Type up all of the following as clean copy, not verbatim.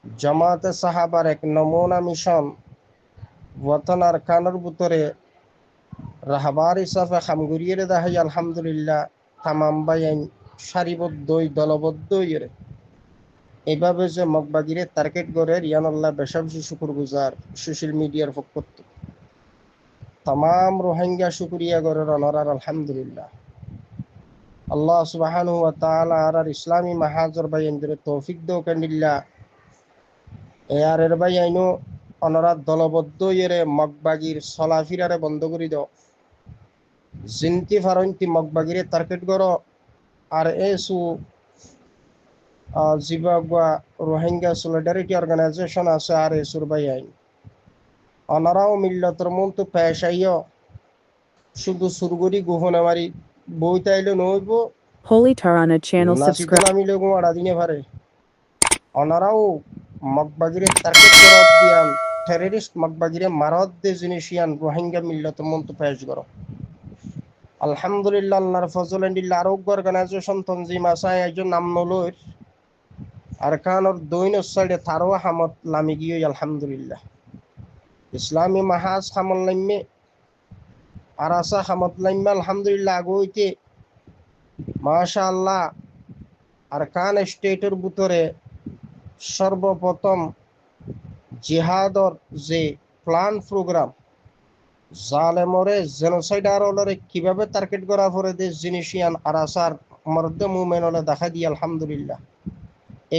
জামাতে সাহাবার এক নমুনা মিশন ওয়াতন আর কানোর ভিতরে রাহবার হিসাবে খামগুরিয়ে দেখাই আলহামদুলিল্লাহ তামাম বাইন সারিবদ্ধ দলবদ্ধ ইয়ে এইভাবে যে মগবাগিরে টার্গেট করে রিয়ানুল্লাহ বেশাবসি শুকুর গুজার সোশ্যাল মিডিয়ার পক্ষ তাম রোহিঙ্গা শুকুরিয়া করে অনরার আলহামদুলিল্লাহ আল্লাহ সুবহানাহু ওয়া তাআলা আর ইসলামী মাহাজর বাইনদের তৌফিক দাও কান্দিল্লাহ এর বাই আইনো অনরাত দলবদ্ধ ইয়েরে মগবাগির চলাফিরারে বন্ধ করে দাও জিনতি ফারন্তি মগবাগিরে টার্গেট করো আর এসু জিবাগুয়া রোহিঙ্গা সলিডারিটি অর্গানাইজেশন আছে আর এসুর বাই আইন অনারাও মিল্লতর মন্ত পেশাইও শুধু সুরগুরি গুহনা মারি বই তাইলে নইব Holy Tarana channel নাচিতে subscribe. নামিলে গুয়াড়া দিনে পারে অনারাও মগবাগিরে টার্গেট করত দিয়ান টেররিস্ট মগবাগিরে মারত দে জিনিসিয়ান রোহিঙ্গা মিল্লতর মন্ত পেশ করো আলহামদুলিল্লাহ আল্লাহর ফজল এন্ডিল্লা আরোগ্য অর্গানাইজেশন তনজিম আসায় একজন নাম নলর আর কানোর দৈন সাইডে তারও হামত লামি গিয়ে আলহামদুলিল্লাহ ইসলামী মাহাজ হামল্লাইমে আর আসা হামত লাইমে আলহামদুলিল্লাহ আগইতে মাশা আল্লাহ আর কান স্টেটের ভিতরে সর্বপ্রথম জিহাদর যে প্ল্যান প্রোগ্রাম জালেমরে জেনোসাইড আর ওলরে কিভাবে টার্গেট করা পরে দেশ জিনিসিয়ান আর আসার মর্দে মুমেনলে দেখা দিয়ে আলহামদুলিল্লাহ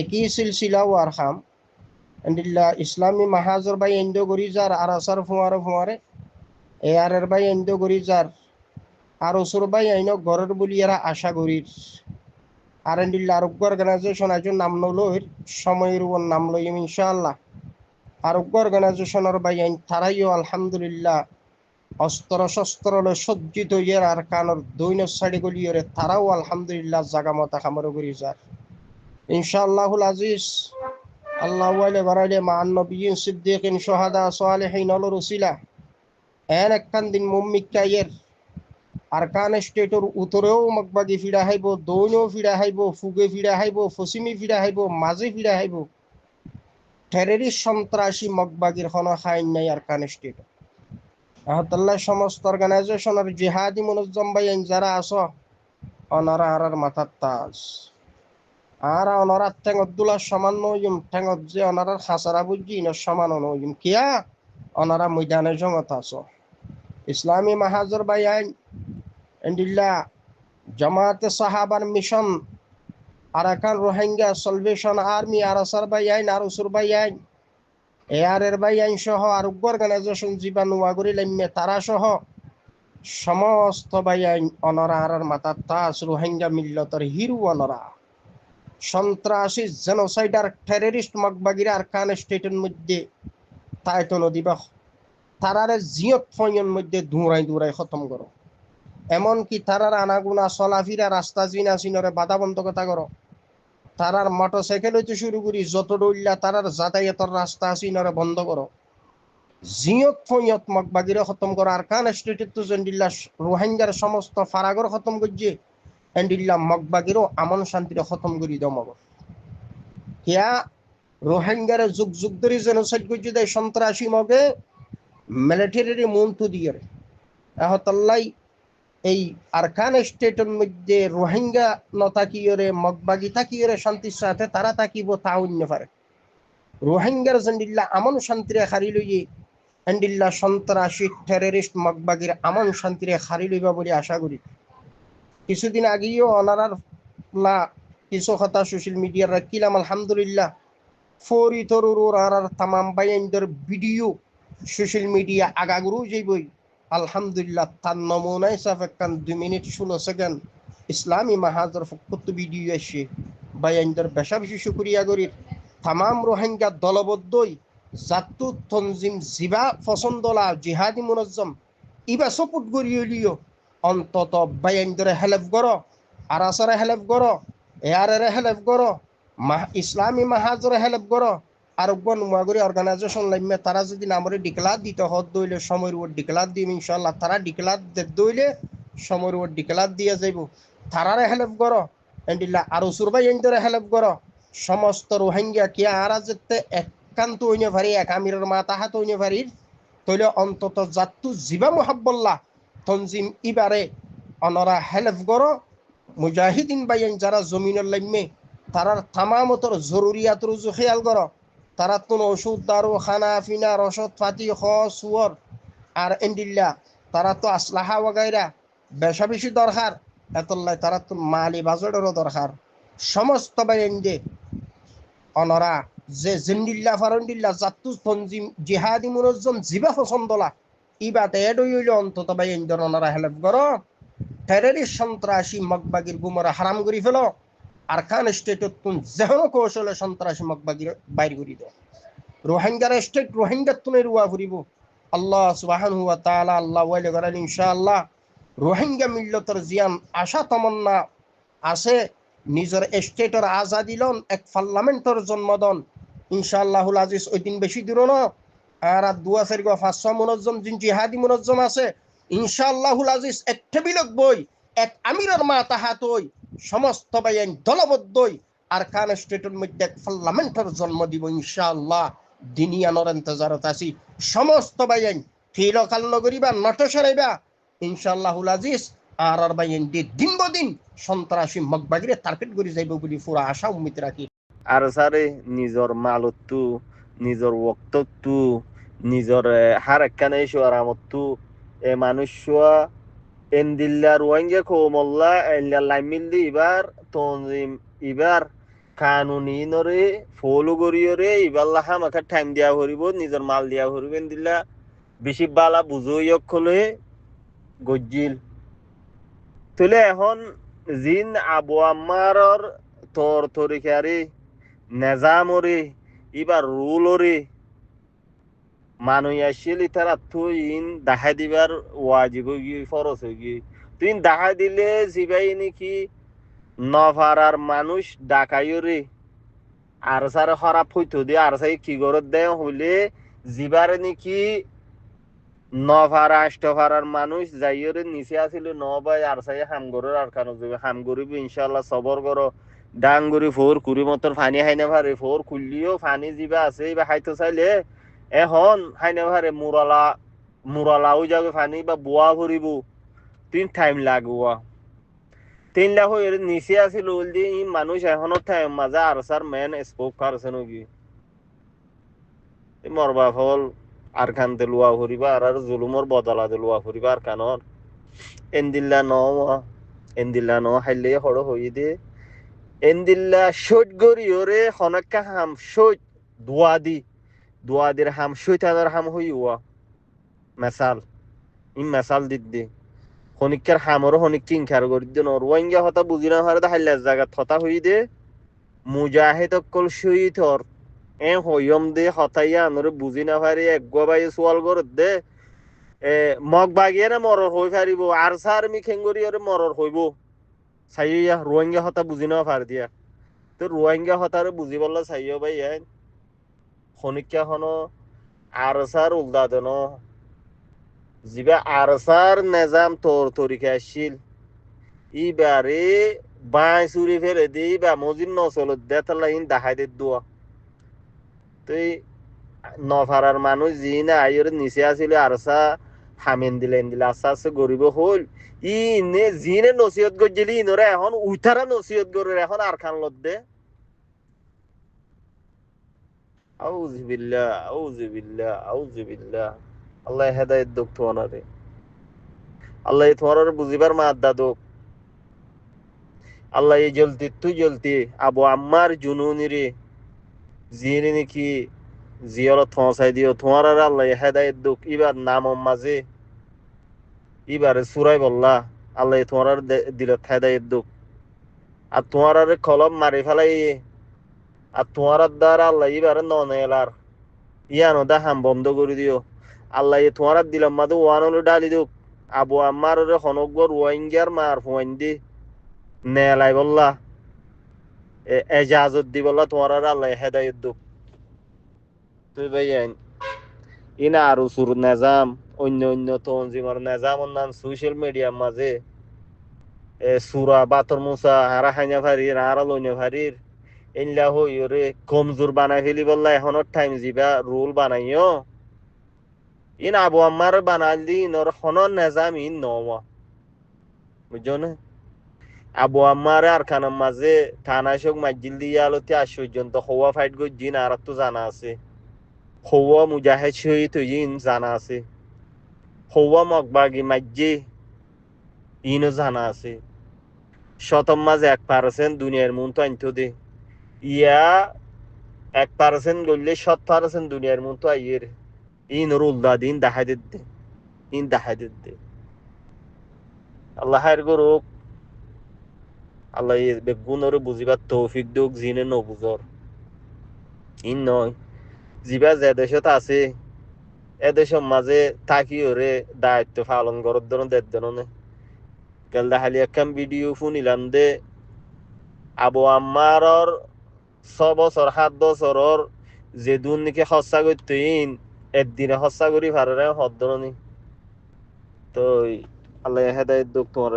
একই সিলসিলা ওয়ার খাম এন্ডিল্লা ইসলামী মাহাজর বাই এন্ডো গরি যার আর আসার ফুয়ারে এ আর এর বাই এন্ডো গরি যার আর ওসর বাই আইন ঘরের বলি এরা আশা করির আর এন্ডিল্লা আরোগ্য অর্গানাইজেশন একজন নাম নলইর সময়ের উপর নাম লইম ইনশাআল্লাহ আরোগ্য অর্গানাইজেশনের বাই আইন তারাইও আলহামদুলিল্লাহ অস্ত্র শস্ত্র সজ্জিত ইয়ের আর কানোর দৈন সাইডে গলিয়রে তারাও আলহামদুলিল্লাহ জাগা মতা খামারো করি যার ইনশাআল্লাহুল আজিজ আল্লাহ ওয়ালে বারাইলে মা নবিয়িন সিদ্দিকিন শুহাদা সালিহিন অলর উসিলা এন একখান দিন মুম্মিকাইয়ের আরকান স্টেটর উত্তরেও মগবাগি ফিরা হাইব দৈনও ফিরা হাইব ফুগে ফিরা হাইব ফসিমি ফিরা হাইব মাঝে ফিরা হাইব টেররিস্ট সন্ত্রাসী মগবাগির হন খাইন নাই আরকান স্টেট আহতাল্লাহ সমস্ত অর্গানাইজেশনের জিহাদি মুনজ্জম বাইন যারা আস অনারা আর মাথার তাজ আর অনারার ঠেঙতুলা সমান নইম ঠেঙত যে অনারার খাসারা বুঝি না সমান নইম কিয়া অনারা ময়দানে জঙ্গত আস ইসলামী মাহাজর বাই আইন এন্ডিল্লা জামাতে সাহাবার মিশন আরাকান রোহিঙ্গা সলভেশন আর্মি আর আসার বাই আইন আর উসুর বাই আইন এআর এর বাই আইন সহ আরোগ্য অর্গানাইজেশন জীবাণু আগরি লাইমে তারা সহ সমস্ত বাই আইন অনরা আর মাতার তাস রোহিঙ্গা মিল্লতর হিরু অনরা সন্ত্রাসী জেনোসাইডার টেররিস্ট মগবাগিরা আর কান স্টেটের মধ্যে তাইতো নদী বা তারারে জিয়ত ফয়নের মধ্যে দূরাই খতম করো এমনকি তারার আনাগুনা চলাফিরা রাস্তা জিনা চিনরে বাধা বন্ধ কথা করো তারার মোটরসাইকেল হইতে শুরু করি যত দৌড়লা তারার যাতায়াতের রাস্তা চিনরে বন্ধ করো জিয়ত ফয়ত মগবাগিরে খতম করো আর কান স্টেটের তো জেন্ডিল্লা রোহিঙ্গার সমস্ত ফারাগর খতম করছে এন্ডিল্লা মগবাগিরও আমন শান্তিরে খতম করি দমগ কিয়া রোহিঙ্গারে যুগ যুগ ধরে জেনোসাইড করছে দেয় সন্ত্রাসী মগে মিলিটারির মন্তু দিয়ে এহতাল্লাই এই আরকান স্টেটের মধ্যে রোহিঙ্গা নতাকিয়রে মগবাগি তাকিয়রে শান্তির সাথে তারা তাকিব তা অন্য পারে রোহিঙ্গার জেন্ডিল্লা আমন শান্তিরে হারি লইয়ে এন্ডিল্লা সন্ত্রাসী টেররিস্ট মগবাগির আমন শান্তিরে হারি লইবা বলে আশা করি কিছুদিন আগেও অনারার কিছু কথা সোশ্যাল মিডিয়ার রাখিলাম আলহামদুলিল্লাহ ফরি তরুর আর তামাম বাইনদের ভিডিও সোশ্যাল মিডিয়া আগাগুরু যাইবই আলহামদুলিল্লাহ তার নমুনা হিসাবে 2 মিনিট 16 সেকেন্ড ইসলামী মাহাজর ফকত ভিডিও আসে বাইনদের বেশা বেশি শুকরিয়া করি তামাম রোহিঙ্গা দলবদ্ধই জাতু তনজিম জিবা পছন্দলা জিহাদি মুনজ্জম ইবা সপুট গড়িয়ে অন্তত বাইনদের হেল্প করো আর আসরে হেল্প করো এয়ারে হেল্প করো ইসলামী মাহাজরে হেল্প করো আর নোয়াগরি অর্গানাইজেশন লাইমে তারা যদি নামরে ডিক্লার দিতে হত দইলে সময়ের উপর ডিক্লার দিম ইনশাল্লাহ তারা ডিক্লার দইলে সময়ের উপর ডিক্লার দিয়ে যাইব তারারে হেল্প করো এন্ডিল্লা আর সুরবাই এন্ডরে হেল্প করো সমস্ত রোহিঙ্গা কি আরা যেতে একান্ত হইনে পারি এক আমিরের মাথা হাত হইনে পারি তৈলে অন্তত জাতু জিবা মোহাব্বল্লাহ তঞ্জিম ইবারে অনরা হেল্প করো মুজাহিদিন বাইন যারা জমিনের লাইমে তারার তামামতর জরুরিয়াত রুজু খেয়াল করো তারা তুন ওষুধ দারু খানা ফিনা রসদ ফাতি খ সুয়র আর এন্ডিল্লা তারা তো আসলাহা ওগাইরা বেশা বেশি দরকার এতল্লাই তারা তো মালি বাজরেরও দরকার সমস্ত বাইন্দে অনরা যে জিন্দিল্লা ফারন্দিল্লা জাতু তঞ্জিম জিহাদি মুনজ্জম জিবা পছন্দলা ইবাতে এডই হইল অন্তত বাইন্দর অনরা হেল্প করো টেররিস্ট সন্ত্রাসী মগবাগির গুমরা হারাম করি ফেলো আর খান স্টেটত তুন যেহন কৌশলে সন্ত্রাসী মগবাগির বাইর করি দে রোহিঙ্গার স্টেট রোহিঙ্গার তুনে রুয়া ফুরিব আল্লাহ সুবহানাহু ওয়া তাআলা আল্লাহ ওয়াইলে করেন ইনশাআল্লাহ রোহিঙ্গা মিল্লতর জিয়ান আশা তমন্না আছে নিজের স্টেটের আজাদি লন এক পার্লামেন্টর জন্মদন ইনশাআল্লাহুল আজিজ ওই দিন বেশি দূর না আর দুয়া ফেরগো 500 মুনজ্জম জিন জিহাদি মুনজ্জম আছে ইনশাআল্লাহুল আজিজ এক টেবিলত বই এক আমিরের মা তাহাতই সমস্ত বাইন দলবদ্ধই আর কান স্টেটের মধ্যে এক পার্লামেন্টর জন্ম দিব ইনশাআল্লাহ দিনিয়ানোর ইন্তজারত আছি সমস্ত বাইন ফিলকাল নগরীবা নটসরাইবা ইনশাআল্লাহুল আজিজ আর বাইন দিন বদিন সন্ত্রাসী মগবাগিরে টার্গেট করে যাইব বলে পুরা আশা উম্মিদ রাখি আর সারে নিজর মালতু নিজর ওক্ততু নিজর হার একখানে আরামতু এ মানুষ এন্দিল্লা রোহিঙ্গা কোমল্লা এল্লা লাইমিল্লি ইবার তনজিম ইবার কানুনি নরে ফলো করিয়রে ইবাল্লা হামাকা টাইম দিয়া হরিব নিজর মাল দিয়া হরিব এন্দিল্লা বেশি বালা বুঝইয়ক খলে গজ্জিল তুলে এখন জিন আবু আম্মারর তোর তরিকারি নেজামরে ইবার রুলরে মানুষ আসিল তারা তুই দেখা দিবার ওয়াজিব গিয়ে ফরজ হয়ে গিয়ে তুই দেখা দিলে জিবাই নাকি নফারার মানুষ ডাকাইরে আর সারে খারাপ হইতো দিয়ে আর সাই কি গরত দেয় হইলে জিবারে নাকি নফারা আষ্টফারার মানুষ যাইরে নিচে আসিল ন ভাই আর সাই হামগরের আর কানো যাবে হামগরিব ইনশাল্লাহ সবর করো ডাঙ্গুরি ফোর কুড়ি মতর ফানি হাইনে ভারে ফোর খুললিও ফানি জিবা আছে বা হাইতো চাইলে এখন হাইনে ভারে মুরালাও যাবে ফানি বা বোয়া ভরিব তিন টাইম লাগবো 3 লাখ এর নিচে আছিল বলদি ই মানুষ এখনো টাইম মাজা আর সার মেন স্পোক পারছে নাকি মরবা ফল আর খানতে লুয়া ভরিবা আর জুলুমর বদলা লুয়া ভরিবা আর কানর এন্দিল্লা ন হাইলে হড় হই দে এন্দিল্লা শোট গরি ওরে হনকা হাম শোট দুয়াদির হাম শৈতানের হাম হইয়া মেসাল মেসাল দিদি হনিকার হামর হনিক কিংখার করি দে রোহিঙ্গা হতা বুঝি না হারে হাইলার জায়গা থতা হই দে মুজাহিদ অকল শহীদর হইম দে হতাইয়া আনরে বুঝি না পারি এক গবাই সোয়াল করত দে মগ বাগিয়ে না মরর হই পারিব আর সার মি খেঙ্গরি ওরে মরর হইব চাইয়া রোহিঙ্গা হতা বুঝি না পার দিয়া তো রোহিঙ্গা হতারে বুঝি বললা চাইও ভাই হনিকা হন আর সার উল্দা দেন জিবা আর সার নেজাম তোর তরিকা আসছিল ইবারে বাই চুরি ফেলে দি বা মজিন নচলত দে তাহলে ইন দেখাই দে দোয়া তুই নফারার মানুষ জি না আইরে নিচে আসিল আরসা হামেন দিলে আস্তে আস্তে গরিব হল নে জিনে নসিহত গজ্জিলি ইনরে এখন উঠারা নসিহত করে এখন আর খান লত দে আউযুবিল্লাহ আল্লাহ হেদায়েত দোক তোমারে আল্লাহ তোমার বুঝিবার মাদ্দা দোক আল্লাহ এই জলতি আবু আম্মার জুনুনিরে জিনে নাকি জিয়ারত পৌঁছাই দিও তোমার আল্লাহ হেদায়েত দোক ইবার নাম মাঝে ইবারে সুরাই বললা আল্লাহ তোমার দিলত হেদায়েত দোক আর তোমার কলম মারি ফেলাই আর তোমার দ্বারা আল্লাহ এবারে ননেলার ইয়ানো দা হাম বন্ধ করে দিও আল্লাহ তোমার দিলাম মাদু ওয়ানলো ডালি দিও আবু আম্মার হনগর রোহিঙ্গার মার ফোন দি নেলাই বললা এজাজত দি বললা তোমার আল্লাহ হেদায়েত দোক তুই ভাই ইনা আরো সুর নেজাম অন্য তঞ্জিমার নেজাম অন্যান্য সোশ্যাল মিডিয়ার মাঝে সুরা বাতর মুসা হারা হাইনা ভারির হারা লইনা ভারির ইনলা হইরে কমজোর বানাই ফেলি বললা এখনো টাইম জিবা রুল বানাইও ইন আবু আম্মার বানালি নর হনর নেজাম ইন নওয়া বুঝছো না আবু আম্মার আর খানার মাঝে থানা শোক মাইজিল দিয়ে আলোতে আজ পর্যন্ত হওয়া ফাইট গজিন আর তো জানা আছে হওয়া মুজাহিদ শহীদ হইন জানা আছে হওয়া মকবাগি মাইজি ইনও জানা আছে শতম মাঝে 1% দুনিয়ার মন তো আনতো দে ইয়া 1% গড়লে 7% দুনিয়ার মন তো আইয়ের ইন রুলদা দিন দেখা দিতে আল্লাহ হার গরুক আল্লাহ বেগুনরে বুঝিবার তৌফিক দুক জিনে নবুজর ইন নয় জিবা যে দেশত আছে এদেশের মাঝে থাকি ওরে দায়িত্ব পালন করার ধরুন দের ধরুন গেল দেখালি একখান ভিডিও শুনিলাম দে আবু আম্মারর 6 বছর 7 বছরর যে দুর্নীতি হত্যা করতে একদিনে হত্যা করি পারে হদ ধরনি তো আল্লাহ হেদায়ত দুঃখ তোমার